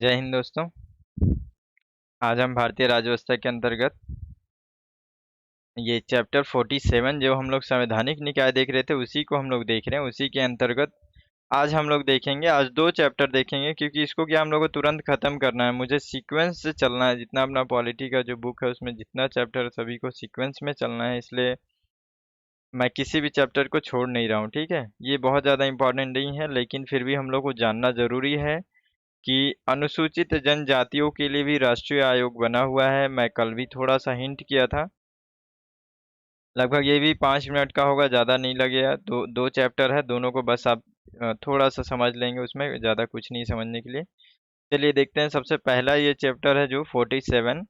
जय हिंद दोस्तों। आज हम भारतीय राज्य व्यवस्था के अंतर्गत ये चैप्टर 47 जो हम लोग संवैधानिक निकाय देख रहे थे उसी को हम लोग देख रहे हैं। उसी के अंतर्गत आज हम लोग देखेंगे। आज दो चैप्टर देखेंगे क्योंकि इसको क्या हम लोग को तुरंत खत्म करना है। मुझे सीक्वेंस से चलना है, जितना अपना पॉलिटी का जो बुक है उसमें जितना चैप्टर है सभी को सीक्वेंस में चलना है, इसलिए मैं किसी भी चैप्टर को छोड़ नहीं रहा हूँ। ठीक है, ये बहुत ज़्यादा इंपॉर्टेंट नहीं है लेकिन फिर भी हम लोग को जानना ज़रूरी है कि अनुसूचित जनजातियों के लिए भी राष्ट्रीय आयोग बना हुआ है। मैं कल भी थोड़ा सा हिंट किया था। लगभग ये भी 5 मिनट का होगा, ज़्यादा नहीं लगेगा। दो दो चैप्टर है, दोनों को बस आप थोड़ा सा समझ लेंगे, उसमें ज़्यादा कुछ नहीं समझने के लिए। चलिए देखते हैं। सबसे पहला ये चैप्टर है जो 47,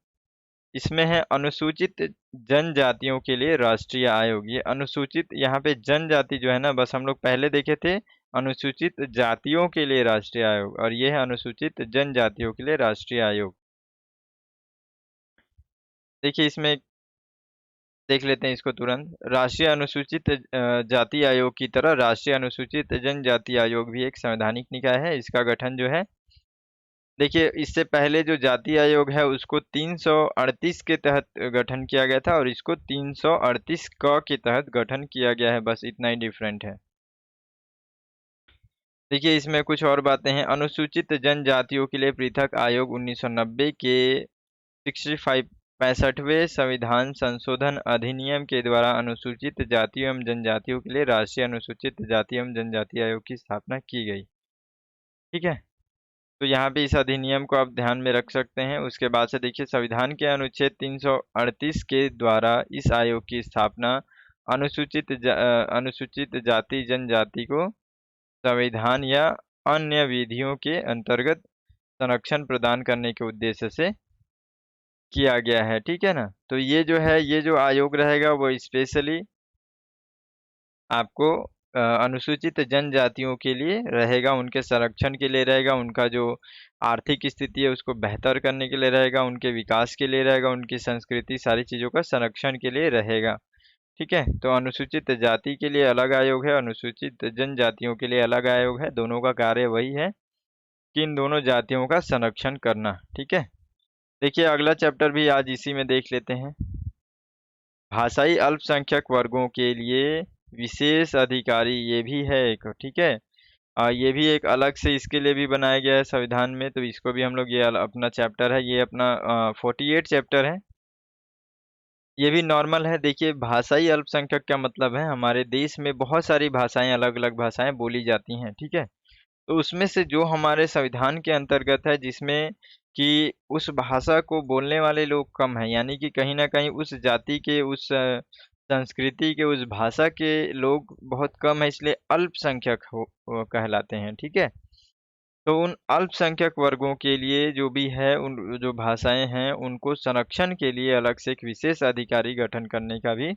इसमें है अनुसूचित जनजातियों के लिए राष्ट्रीय आयोग। ये अनुसूचित, यहाँ पे जनजाति जो है ना, बस हम लोग पहले देखे थे अनुसूचित जातियों के लिए राष्ट्रीय आयोग, और ये है अनुसूचित जनजातियों के लिए राष्ट्रीय आयोग। देखिए इसमें देख लेते हैं इसको तुरंत। राष्ट्रीय अनुसूचित जाति आयोग की तरह राष्ट्रीय अनुसूचित जनजाति आयोग भी एक संवैधानिक निकाय है। इसका गठन जो है, देखिए इससे पहले जो जाति आयोग है उसको 338 के तहत गठन किया गया था और इसको 338 क के तहत गठन किया गया है, बस इतना ही डिफरेंट है। देखिए इसमें कुछ और बातें हैं। अनुसूचित जनजातियों के लिए पृथक आयोग 1990 के 65वें संविधान संशोधन अधिनियम के द्वारा अनुसूचित जातियों एवं जनजातियों के लिए राष्ट्रीय अनुसूचित जाति एवं जनजाति आयोग की स्थापना की गई। ठीक है, तो यहाँ पे इस अधिनियम को आप ध्यान में रख सकते हैं। उसके बाद से देखिए संविधान के अनुच्छेद 338 के द्वारा इस आयोग की स्थापना अनुसूचित जाति जनजाति को संविधान या अन्य विधियों के अंतर्गत संरक्षण प्रदान करने के उद्देश्य से किया गया है। ठीक है ना, तो ये जो है, ये जो आयोग रहेगा वो स्पेशली आपको अनुसूचित जनजातियों के लिए रहेगा, उनके संरक्षण के लिए रहेगा, उनका जो आर्थिक स्थिति है उसको बेहतर करने के लिए रहेगा, उनके विकास के लिए रहेगा, उनकी संस्कृति सारी चीज़ों का संरक्षण के लिए रहेगा। ठीक है, तो अनुसूचित जाति के लिए अलग आयोग है, अनुसूचित जनजातियों के लिए अलग आयोग है। दोनों का कार्य वही है कि इन दोनों जातियों का संरक्षण करना। ठीक है, देखिए अगला चैप्टर भी आज इसी में देख लेते हैं। भाषाई अल्पसंख्यक वर्गों के लिए विशेष अधिकारी, ये भी है एक। ठीक है, ये भी एक अलग से इसके लिए भी बनाया गया है संविधान में, तो इसको भी हम लोग, ये अपना चैप्टर है, ये अपना 48 चैप्टर है। ये भी नॉर्मल है। देखिए भाषाई अल्पसंख्यक का मतलब है हमारे देश में बहुत सारी भाषाएं, अलग अलग भाषाएं बोली जाती हैं। ठीक है, तो उसमें से जो हमारे संविधान के अंतर्गत है जिसमें कि उस भाषा को बोलने वाले लोग कम हैं, यानी कि कहीं ना कहीं उस जाति के, उस संस्कृति के, उस भाषा के लोग बहुत कम है, इसलिए अल्पसंख्यक वो कहलाते हैं। ठीक है, तो उन अल्पसंख्यक वर्गों के लिए जो भी है, उन जो भाषाएं हैं उनको संरक्षण के लिए अलग से एक विशेष अधिकारी गठन करने का भी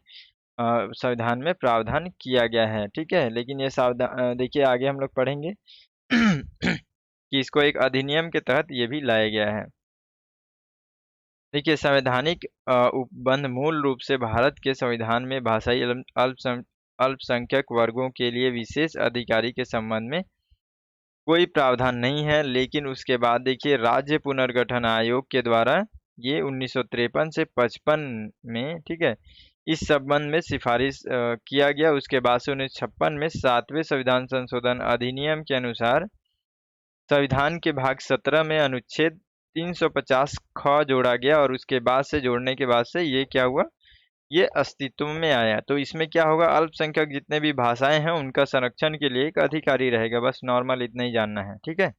संविधान में प्रावधान किया गया है। ठीक है, लेकिन ये सावधान देखिए आगे हम लोग पढ़ेंगे कि इसको एक अधिनियम के तहत ये भी लाया गया है। देखिए संवैधानिक उपबंध मूल रूप से भारत के संविधान में भाषाई अल्पसंख्यक वर्गों के लिए विशेष अधिकारी के संबंध में कोई प्रावधान नहीं है, लेकिन उसके बाद देखिए राज्य पुनर्गठन आयोग के द्वारा ये 1953 से 55 में, ठीक है, इस संबंध में सिफारिश किया गया। उसके बाद से 1956 में 7वें संविधान संशोधन अधिनियम के अनुसार संविधान के भाग 17 में अनुच्छेद 350 ख जोड़ा गया और उसके बाद से, जोड़ने के बाद से ये क्या हुआ, ये अस्तित्व में आया। तो इसमें क्या होगा, अल्पसंख्यक जितने भी भाषाएं हैं उनका संरक्षण के लिए एक अधिकारी रहेगा, बस नॉर्मल इतना ही जानना है। ठीक है,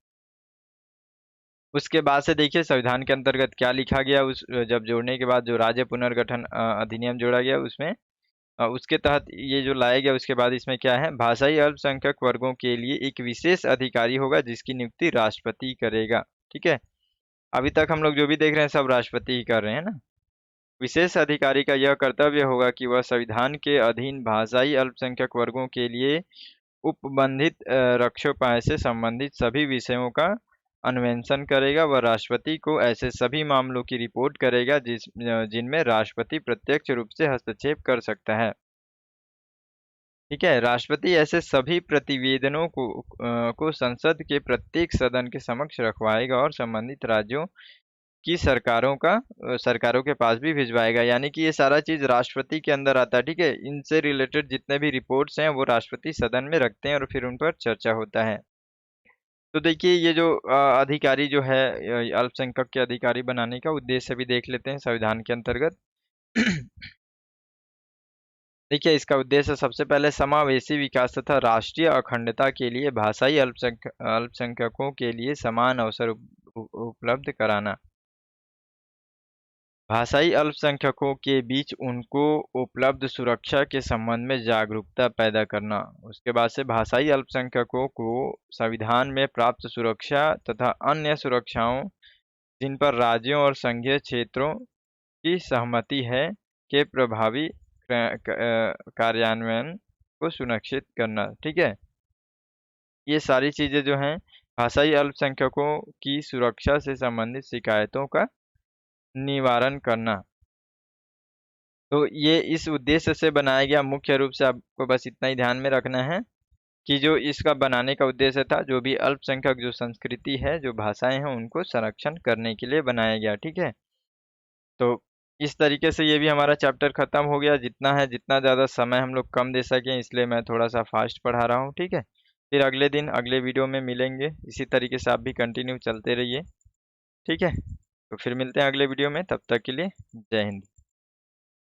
उसके बाद से देखिए संविधान के अंतर्गत क्या लिखा गया, उस जब जोड़ने के बाद जो राज्य पुनर्गठन अधिनियम जोड़ा गया उसमें उसके तहत ये जो लाया गया, उसके बाद इसमें क्या है, भाषाई अल्पसंख्यक वर्गों के लिए एक विशेष अधिकारी होगा जिसकी नियुक्ति राष्ट्रपति करेगा। ठीक है, अभी तक हम लोग जो भी देख रहे हैं सब राष्ट्रपति ही कर रहे हैं ना। विशेष अधिकारी का यह कर्तव्य होगा कि वह संविधान के अधीन भाषाई अल्पसंख्यक वर्गों के लिए उपबंधित रक्षोपाय से संबंधित सभी विषयों का अन्वेषण करेगा। वह राष्ट्रपति को ऐसे सभी मामलों की रिपोर्ट करेगा जिनमें राष्ट्रपति प्रत्यक्ष रूप से हस्तक्षेप कर सकता है। ठीक है। राष्ट्रपति ऐसे सभी प्रतिवेदनों को संसद के प्रत्येक सदन के समक्ष रखवाएगा और संबंधित राज्यों की सरकारों के पास भी भिजवाएगा। यानी कि ये सारा चीज राष्ट्रपति के अंदर आता है। ठीक है। इनसे रिलेटेड जितने भी रिपोर्ट्स हैं वो राष्ट्रपति सदन में रखते हैं और फिर उन पर चर्चा होता है। तो देखिए ये जो अधिकारी जो है अल्पसंख्यक के अधिकारी बनाने का उद्देश्य भी देख लेते हैं संविधान के अंतर्गत। देखिए इसका उद्देश्य सबसे पहले समावेशी विकास तथा राष्ट्रीय अखंडता के लिए भाषाई अल्पसंख्यकों के लिए समान अवसर उपलब्ध कराना। भाषाई अल्पसंख्यकों के बीच उनको उपलब्ध सुरक्षा के संबंध में जागरूकता पैदा करना। उसके बाद से भाषाई अल्पसंख्यकों को संविधान में प्राप्त सुरक्षा तथा अन्य सुरक्षाओं जिन पर राज्यों और संघीय क्षेत्रों की सहमति है के प्रभावी कार्यान्वयन को सुनिश्चित करना। ठीक है। ये सारी चीजें जो हैं भाषाई अल्पसंख्यकों की सुरक्षा से संबंधित शिकायतों का निवारण करना। तो ये इस उद्देश्य से बनाया गया। मुख्य रूप से आपको बस इतना ही ध्यान में रखना है कि जो इसका बनाने का उद्देश्य था, जो भी अल्पसंख्यक जो संस्कृति है, जो भाषाएं हैं, उनको संरक्षण करने के लिए बनाया गया। ठीक है। तो इस तरीके से ये भी हमारा चैप्टर खत्म हो गया। जितना है, जितना ज़्यादा समय हम लोग कम दे सकें इसलिए मैं थोड़ा सा फास्ट पढ़ा रहा हूँ। ठीक है। फिर अगले दिन अगले वीडियो में मिलेंगे। इसी तरीके से आप भी कंटिन्यू चलते रहिए। ठीक है। तो फिर मिलते हैं अगले वीडियो में। तब तक के लिए जय हिंद।